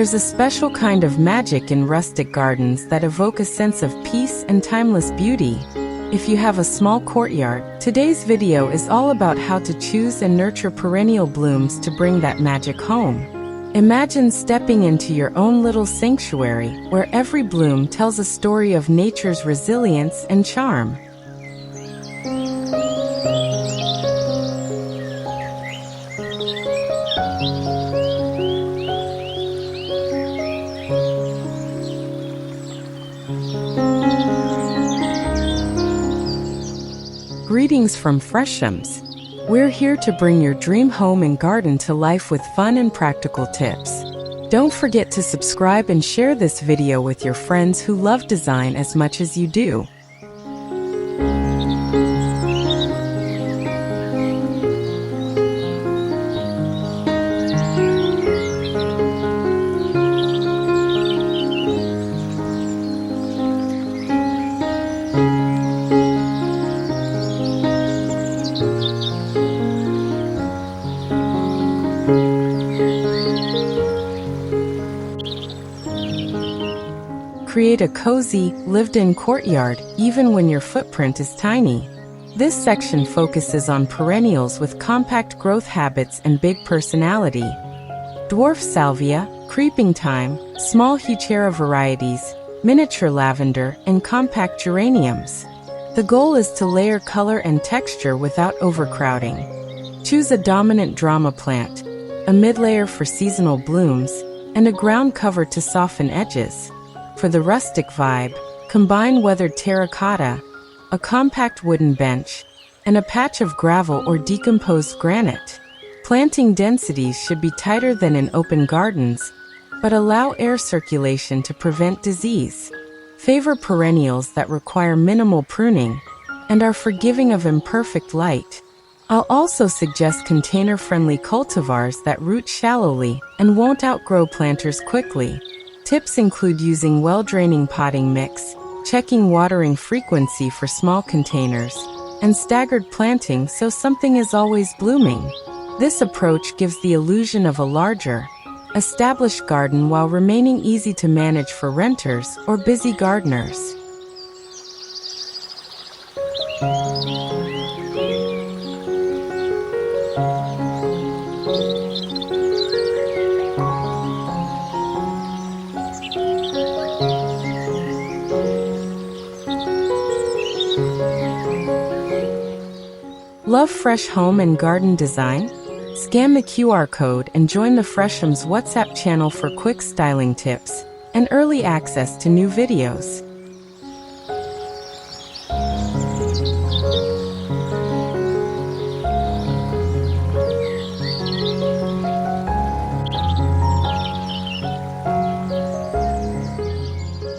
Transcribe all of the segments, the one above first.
There's a special kind of magic in rustic gardens that evoke a sense of peace and timeless beauty. If you have a small courtyard, today's video is all about how to choose and nurture perennial blooms to bring that magic home. Imagine stepping into your own little sanctuary, where every bloom tells a story of nature's resilience and charm. Greetings from Freshomz. We're here to bring your dream home and garden to life with fun and practical tips. Don't forget to subscribe and share this video with your friends who love design as much as you do. Create a cozy, lived-in courtyard, even when your footprint is tiny. This section focuses on perennials with compact growth habits and big personality. Dwarf salvia, creeping thyme, small heuchera varieties, miniature lavender, and compact geraniums. The goal is to layer color and texture without overcrowding. Choose a dominant drama plant, a mid-layer for seasonal blooms, and a ground cover to soften edges. For the rustic vibe, combine weathered terracotta, a compact wooden bench, and a patch of gravel or decomposed granite. Planting densities should be tighter than in open gardens, but allow air circulation to prevent disease. Favor perennials that require minimal pruning and are forgiving of imperfect light. I'll also suggest container-friendly cultivars that root shallowly and won't outgrow planters quickly. Tips include using well-draining potting mix, checking watering frequency for small containers, and staggered planting so something is always blooming. This approach gives the illusion of a larger, established garden while remaining easy to manage for renters or busy gardeners. Love fresh home and garden design? Scan the QR code and join the Freshomz WhatsApp channel for quick styling tips and early access to new videos.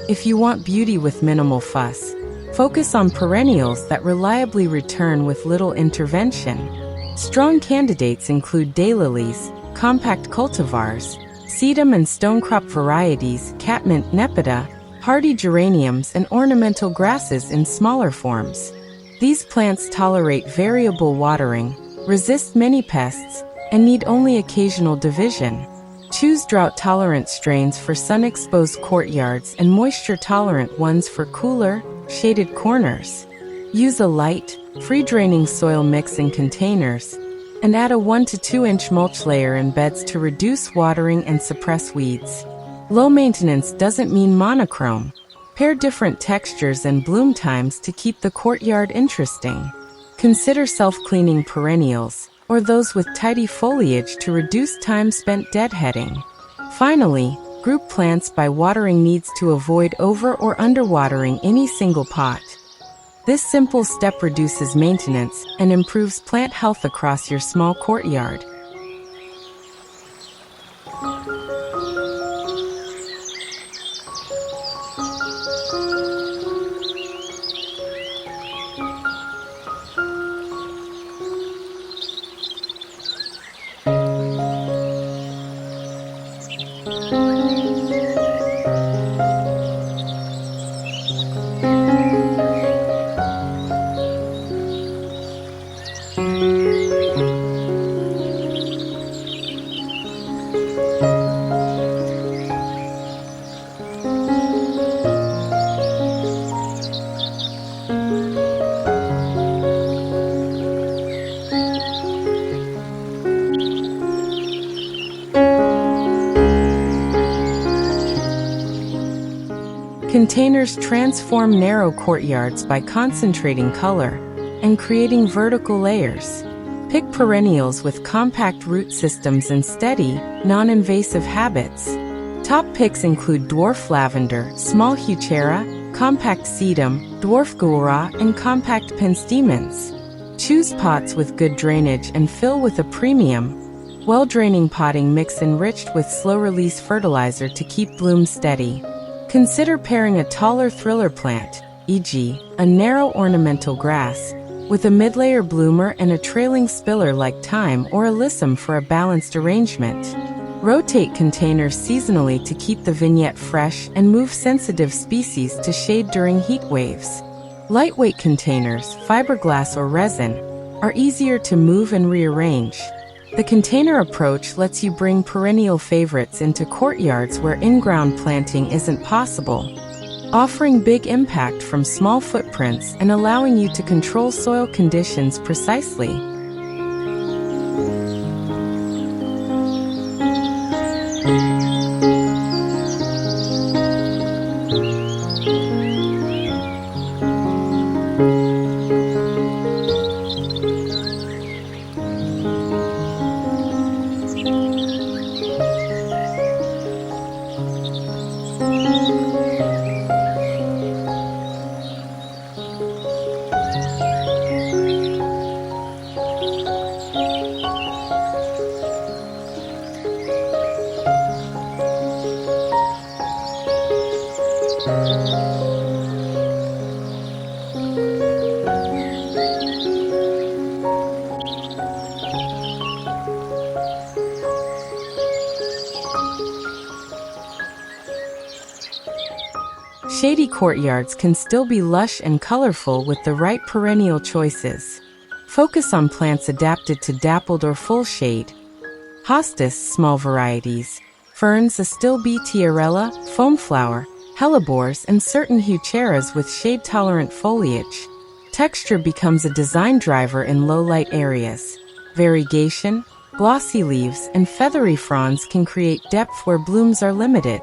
If you want beauty with minimal fuss, focus on perennials that reliably return with little intervention. Strong candidates include daylilies, compact cultivars, sedum and stonecrop varieties, catmint nepeta, hardy geraniums, and ornamental grasses in smaller forms. These plants tolerate variable watering, resist many pests, and need only occasional division. Choose drought-tolerant strains for sun-exposed courtyards and moisture-tolerant ones for cooler, shaded corners. Use a light, free-draining soil mix in containers, and add a 1 to 2 inch mulch layer in beds to reduce watering and suppress weeds. Low maintenance doesn't mean monochrome. Pair different textures and bloom times to keep the courtyard interesting. Consider self-cleaning perennials, or those with tidy foliage to reduce time spent deadheading. Finally, group plants by watering needs to avoid over- or underwatering any single pot. This simple step reduces maintenance and improves plant health across your small courtyard. Containers transform narrow courtyards by concentrating color and creating vertical layers. Pick perennials with compact root systems and steady, non-invasive habits. Top picks include dwarf lavender, small heuchera, compact sedum, dwarf guara, and compact penstemons. Choose pots with good drainage and fill with a premium, well-draining potting mix enriched with slow-release fertilizer to keep blooms steady. Consider pairing a taller thriller plant, e.g., a narrow ornamental grass, with a mid-layer bloomer and a trailing spiller like thyme or alyssum for a balanced arrangement. Rotate containers seasonally to keep the vignette fresh and move sensitive species to shade during heat waves. Lightweight containers, fiberglass or resin, are easier to move and rearrange. The container approach lets you bring perennial favorites into courtyards where in-ground planting isn't possible, offering big impact from small footprints and allowing you to control soil conditions precisely. Shady courtyards can still be lush and colorful with the right perennial choices. Focus on plants adapted to dappled or full shade. Hostas, small varieties, ferns, astilbe, tiarella, foamflower, hellebores, and certain heucheras with shade-tolerant foliage. Texture becomes a design driver in low-light areas. Variegation, glossy leaves, and feathery fronds can create depth where blooms are limited.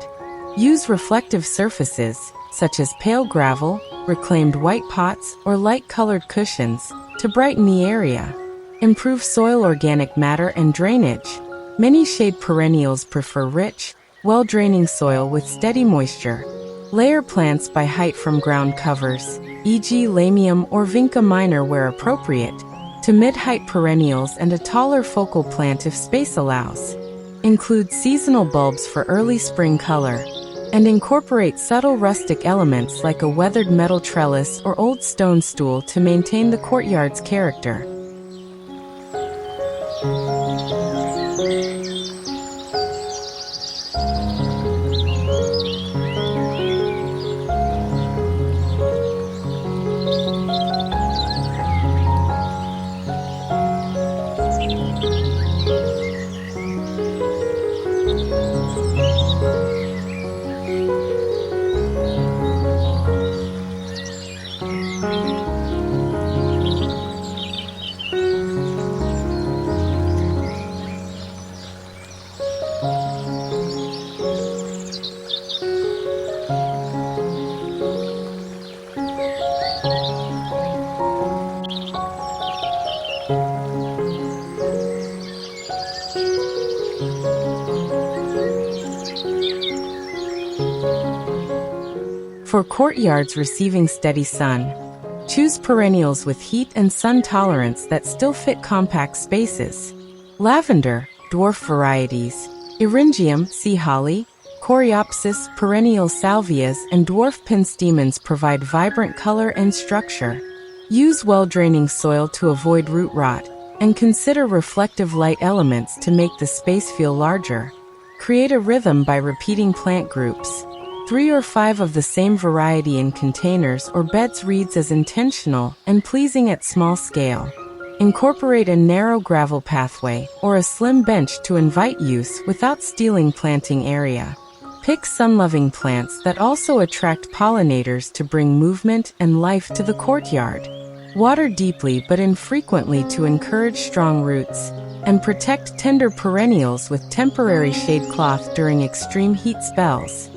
Use reflective surfaces, such as pale gravel, reclaimed white pots, or light-colored cushions, to brighten the area. Improve soil organic matter and drainage. Many shade perennials prefer rich, well-draining soil with steady moisture. Layer plants by height from ground covers, e.g. lamium or vinca minor where appropriate, to mid-height perennials and a taller focal plant if space allows. Include seasonal bulbs for early spring color, and incorporate subtle rustic elements like a weathered metal trellis or old stone stool to maintain the courtyard's character. For courtyards receiving steady sun, choose perennials with heat and sun tolerance that still fit compact spaces. Lavender, dwarf varieties, eryngium, sea holly, coreopsis, perennial salvias, and dwarf penstemons provide vibrant color and structure. Use well-draining soil to avoid root rot, and consider reflective light elements to make the space feel larger. Create a rhythm by repeating plant groups. 3 or 5 of the same variety in containers or beds reads as intentional and pleasing at small scale. Incorporate a narrow gravel pathway or a slim bench to invite use without stealing planting area. Pick sun-loving plants that also attract pollinators to bring movement and life to the courtyard. Water deeply but infrequently to encourage strong roots, and protect tender perennials with temporary shade cloth during extreme heat spells.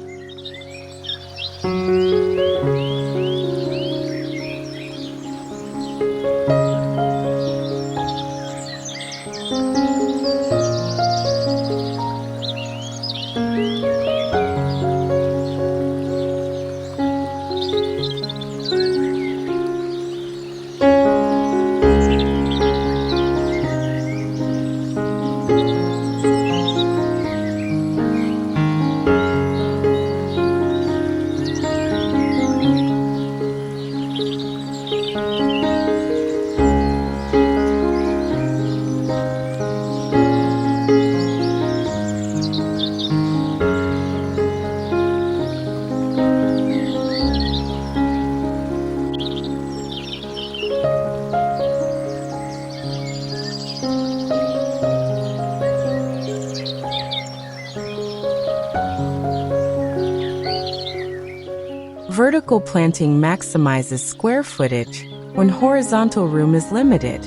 Vertical planting maximizes square footage when horizontal room is limited.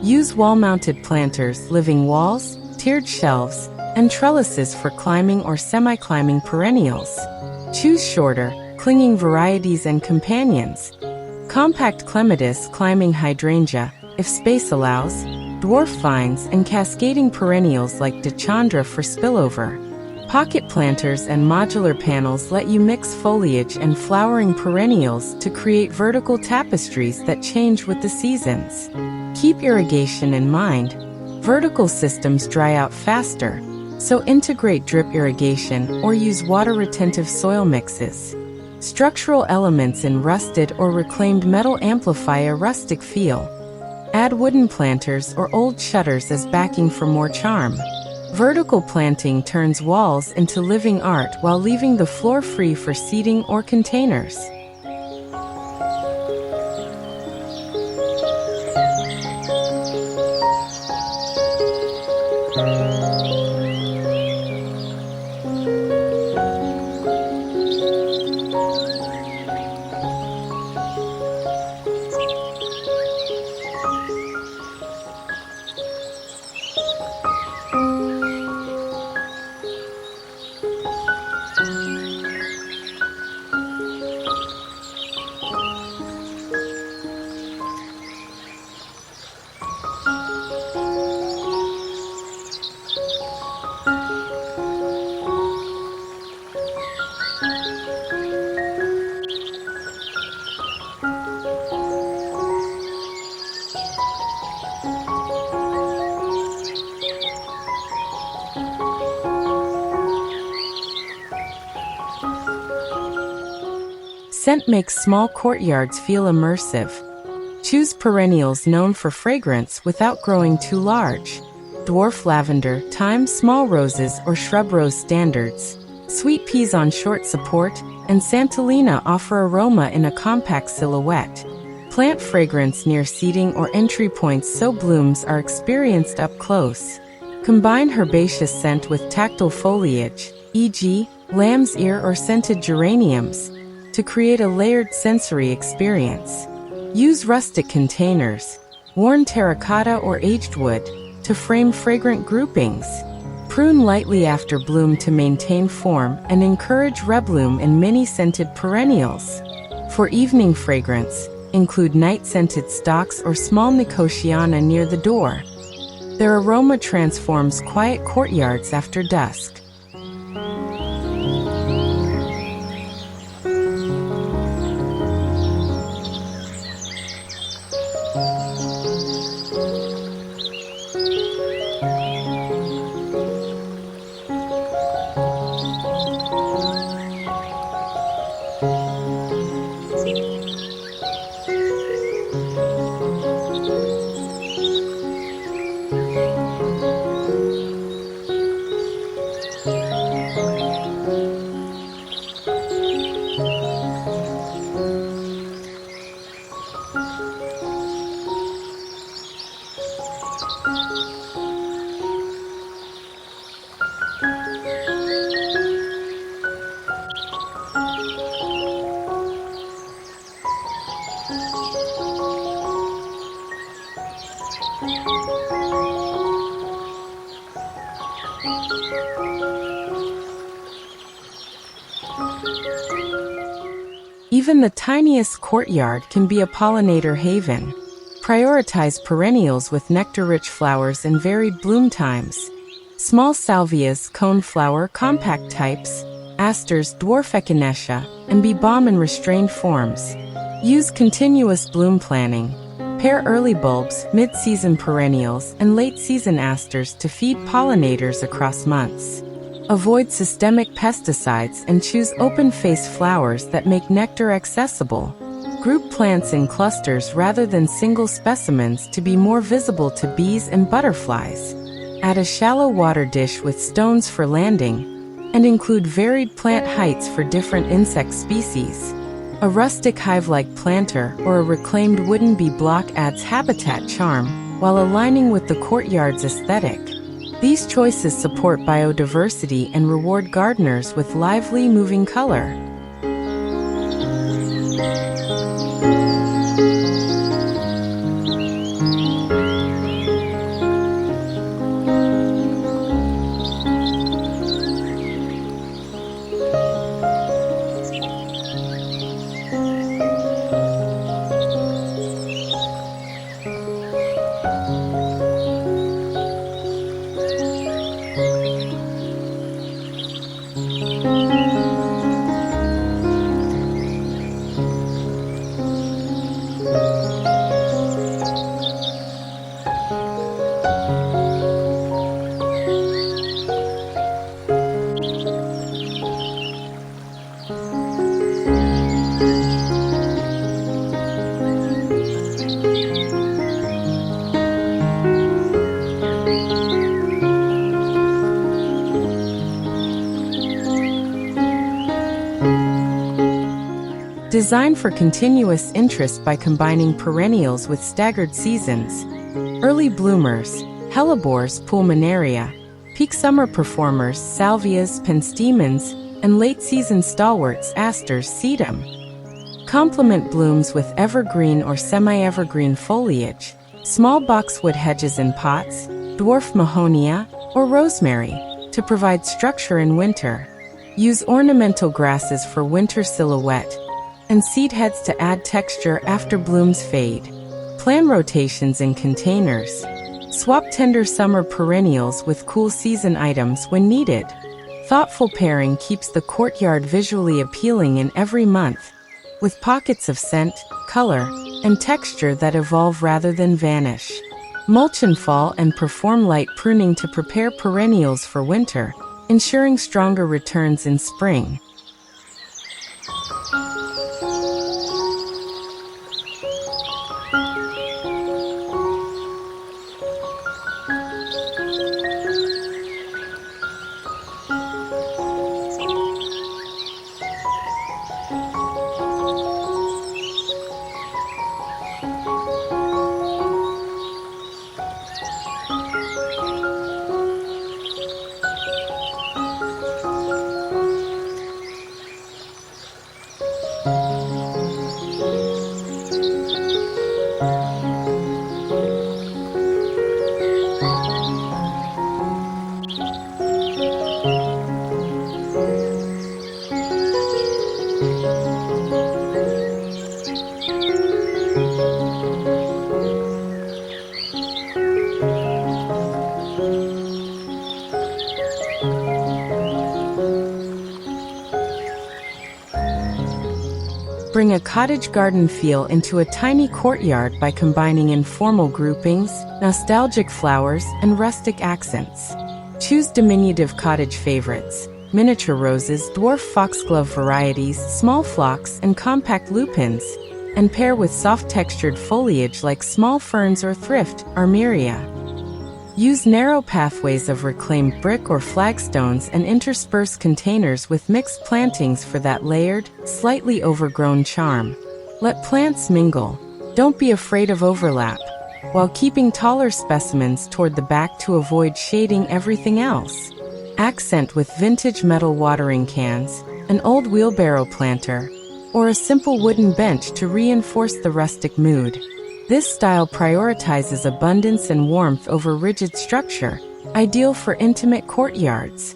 Use wall-mounted planters, living walls, tiered shelves, and trellises for climbing or semi-climbing perennials. Choose shorter, clinging varieties and companions. Compact clematis, climbing hydrangea, if space allows, dwarf vines and cascading perennials like dichandra for spillover. Pocket planters and modular panels let you mix foliage and flowering perennials to create vertical tapestries that change with the seasons. Keep irrigation in mind. Vertical systems dry out faster, so integrate drip irrigation or use water-retentive soil mixes. Structural elements in rusted or reclaimed metal amplify a rustic feel. Add wooden planters or old shutters as backing for more charm. Vertical planting turns walls into living art while leaving the floor free for seating or containers. Scent makes small courtyards feel immersive. Choose perennials known for fragrance without growing too large. Dwarf lavender, thyme, small roses or shrub rose standards. Sweet peas on short support, and Santolina offer aroma in a compact silhouette. Plant fragrance near seating or entry points so blooms are experienced up close. Combine herbaceous scent with tactile foliage, e.g., lamb's ear or scented geraniums, to create a layered sensory experience. Use rustic containers, worn terracotta or aged wood, to frame fragrant groupings. Prune lightly after bloom to maintain form and encourage rebloom in many scented perennials. For evening fragrance, include night-scented stalks or small nicotiana near the door. Their aroma transforms quiet courtyards after dusk. Even the tiniest courtyard can be a pollinator haven. Prioritize perennials with nectar-rich flowers and varied bloom times. Small salvias, coneflower, compact types, asters, dwarf echinacea, and bee balm in restrained forms. Use continuous bloom planning. Pair early bulbs, mid-season perennials, and late-season asters to feed pollinators across months. Avoid systemic pesticides and choose open-faced flowers that make nectar accessible. Group plants in clusters rather than single specimens to be more visible to bees and butterflies. Add a shallow water dish with stones for landing, and include varied plant heights for different insect species. A rustic hive-like planter or a reclaimed wooden bee block adds habitat charm while aligning with the courtyard's aesthetic. These choices support biodiversity and reward gardeners with lively, moving color. Designed for continuous interest by combining perennials with staggered seasons. Early bloomers, hellebores, pulmonaria, peak summer performers, salvias, penstemons, and late-season stalwarts, asters, sedum. Complement blooms with evergreen or semi-evergreen foliage, small boxwood hedges in pots, dwarf mahonia, or rosemary, to provide structure in winter. Use ornamental grasses for winter silhouette, and seed heads to add texture after blooms fade. Plan rotations in containers. Swap tender summer perennials with cool season items when needed. Thoughtful pairing keeps the courtyard visually appealing in every month, with pockets of scent, color, and texture that evolve rather than vanish. Mulch in fall and perform light pruning to prepare perennials for winter, ensuring stronger returns in spring. Bring a cottage garden feel into a tiny courtyard by combining informal groupings, nostalgic flowers, and rustic accents. Choose diminutive cottage favorites, miniature roses, dwarf foxglove varieties, small phlox, and compact lupins, and pair with soft-textured foliage like small ferns or thrift, armeria. Use narrow pathways of reclaimed brick or flagstones and intersperse containers with mixed plantings for that layered, slightly overgrown charm. Let plants mingle. Don't be afraid of overlap, while keeping taller specimens toward the back to avoid shading everything else. Accent with vintage metal watering cans, an old wheelbarrow planter, or a simple wooden bench to reinforce the rustic mood. This style prioritizes abundance and warmth over rigid structure, ideal for intimate courtyards.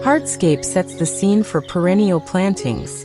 Hardscape sets the scene for perennial plantings.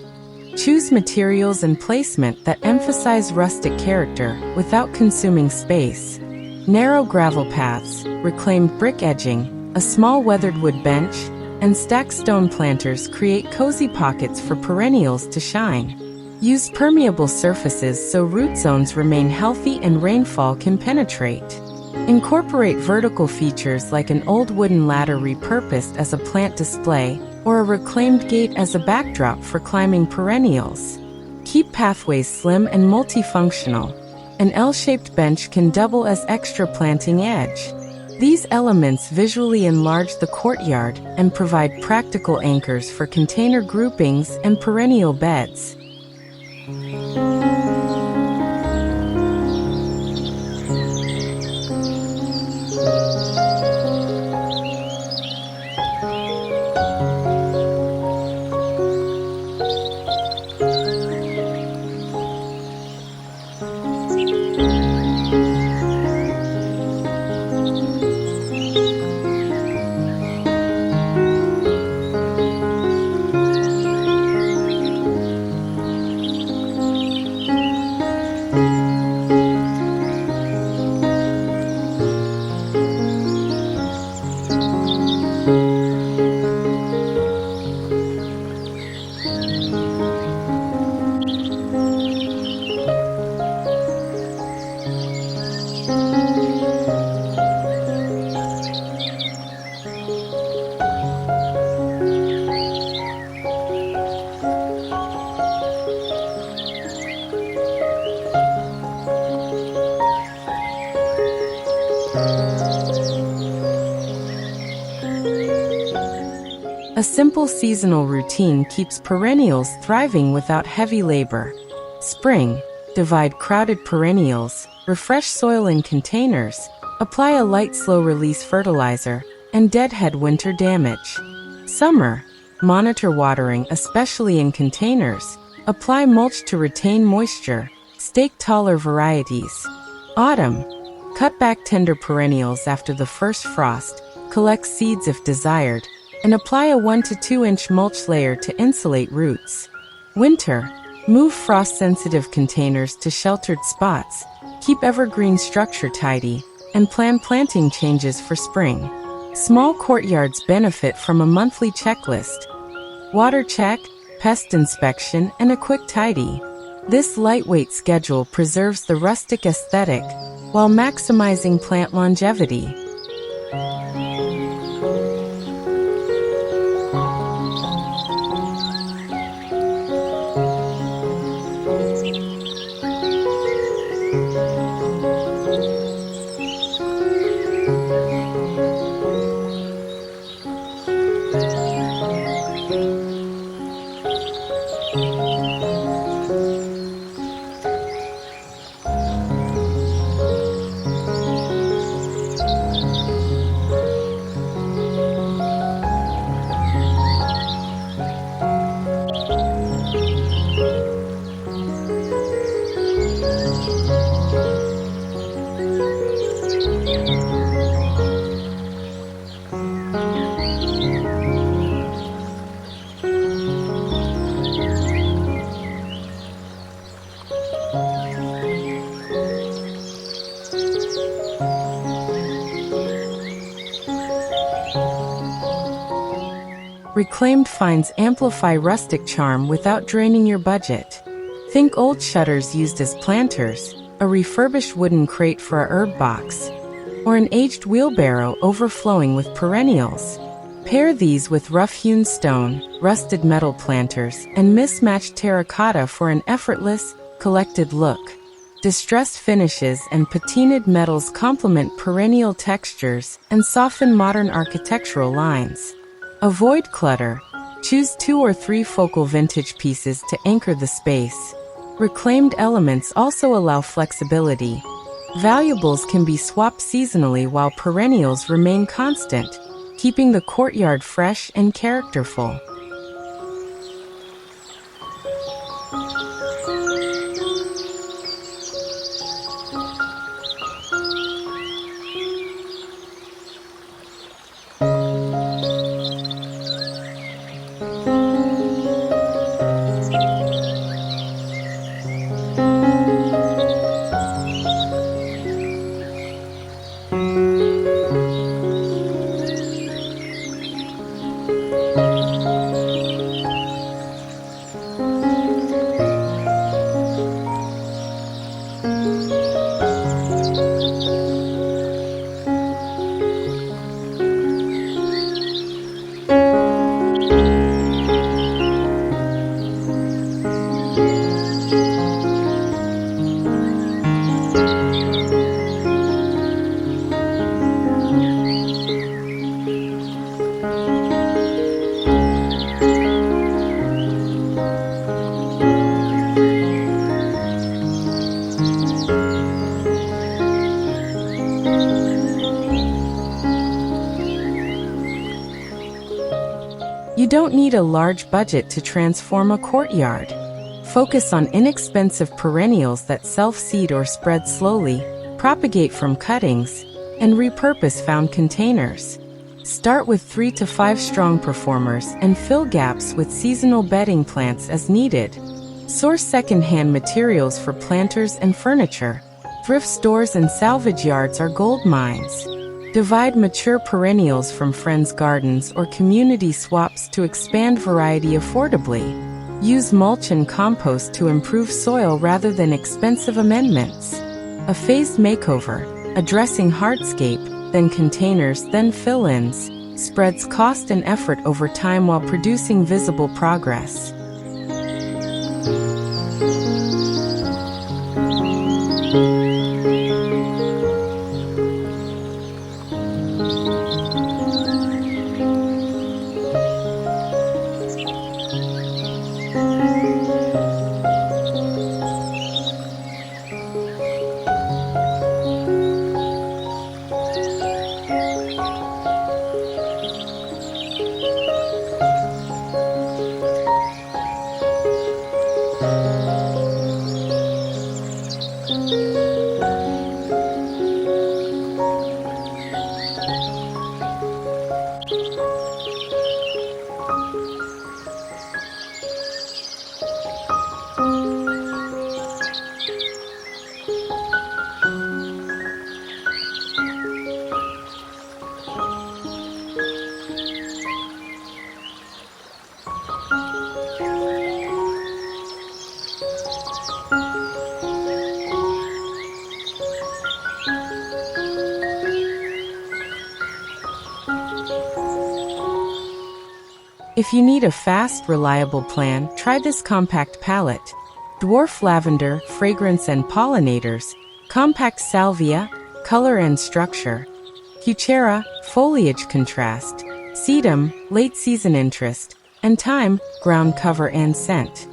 Choose materials and placement that emphasize rustic character without consuming space. Narrow gravel paths, reclaimed brick edging, a small weathered wood bench, and stacked stone planters create cozy pockets for perennials to shine. Use permeable surfaces so root zones remain healthy and rainfall can penetrate. Incorporate vertical features like an old wooden ladder repurposed as a plant display, or a reclaimed gate as a backdrop for climbing perennials. Keep pathways slim and multifunctional. An L-shaped bench can double as extra planting edge. These elements visually enlarge the courtyard and provide practical anchors for container groupings and perennial beds. A simple seasonal routine keeps perennials thriving without heavy labor. Spring, divide crowded perennials, refresh soil in containers, apply a light slow-release fertilizer, and deadhead winter damage. Summer, monitor watering especially in containers, apply mulch to retain moisture, stake taller varieties. Autumn, cut back tender perennials after the first frost, collect seeds if desired, and apply a 1 to 2 inch mulch layer to insulate roots. Winter, move frost-sensitive containers to sheltered spots, keep evergreen structure tidy, and plan planting changes for spring. Small courtyards benefit from a monthly checklist: water check, pest inspection, and a quick tidy. This lightweight schedule preserves the rustic aesthetic while maximizing plant longevity. Reclaimed finds amplify rustic charm without draining your budget. Think old shutters used as planters, a refurbished wooden crate for a herb box, or an aged wheelbarrow overflowing with perennials. Pair these with rough-hewn stone, rusted metal planters, and mismatched terracotta for an effortless, collected look. Distressed finishes and patinaed metals complement perennial textures and soften modern architectural lines. Avoid clutter. Choose 2 or 3 focal vintage pieces to anchor the space. Reclaimed elements also allow flexibility. Valuables can be swapped seasonally while perennials remain constant, keeping the courtyard fresh and characterful. You don't need a large budget to transform a courtyard. Focus on inexpensive perennials that self-seed or spread slowly, propagate from cuttings, and repurpose found containers. Start with 3 to 5 strong performers and fill gaps with seasonal bedding plants as needed. Source second-hand materials for planters and furniture. Thrift stores and salvage yards are gold mines. Divide mature perennials from friends' gardens or community swaps to expand variety affordably. Use mulch and compost to improve soil rather than expensive amendments. A phased makeover, addressing hardscape, then containers, then fill-ins, spreads cost and effort over time while producing visible progress. If you need a fast, reliable plan, try this compact palette. Dwarf lavender, fragrance and pollinators, compact salvia, color and structure. Heuchera, foliage contrast. Sedum, late season interest. And thyme, ground cover and scent.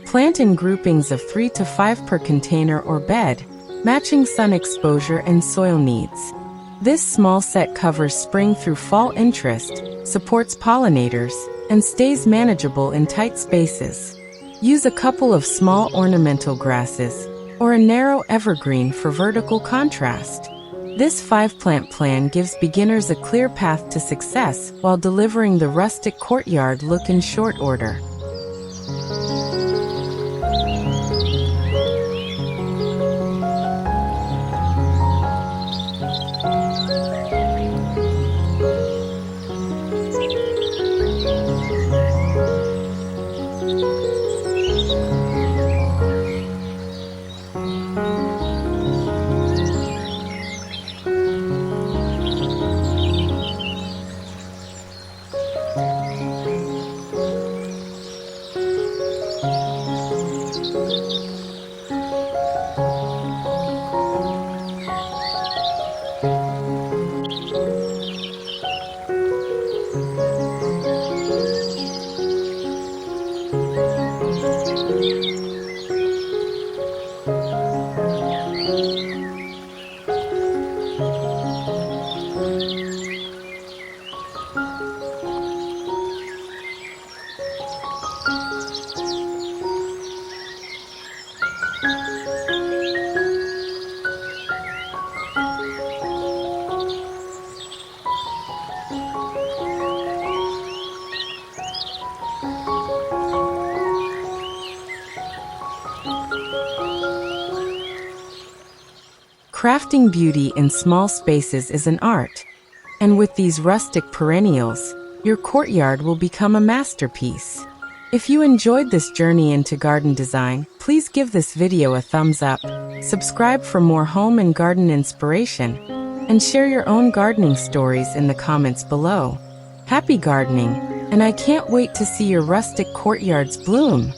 Plant in groupings of 3 to 5 per container or bed, matching sun exposure and soil needs. This small set covers spring through fall interest, supports pollinators, and stays manageable in tight spaces. Use a couple of small ornamental grasses or a narrow evergreen for vertical contrast. This 5-plant plan gives beginners a clear path to success while delivering the rustic courtyard look in short order. Crafting beauty in small spaces is an art. And with these rustic perennials, your courtyard will become a masterpiece. If you enjoyed this journey into garden design, please give this video a thumbs up, subscribe for more home and garden inspiration, and share your own gardening stories in the comments below. Happy gardening, and I can't wait to see your rustic courtyards bloom.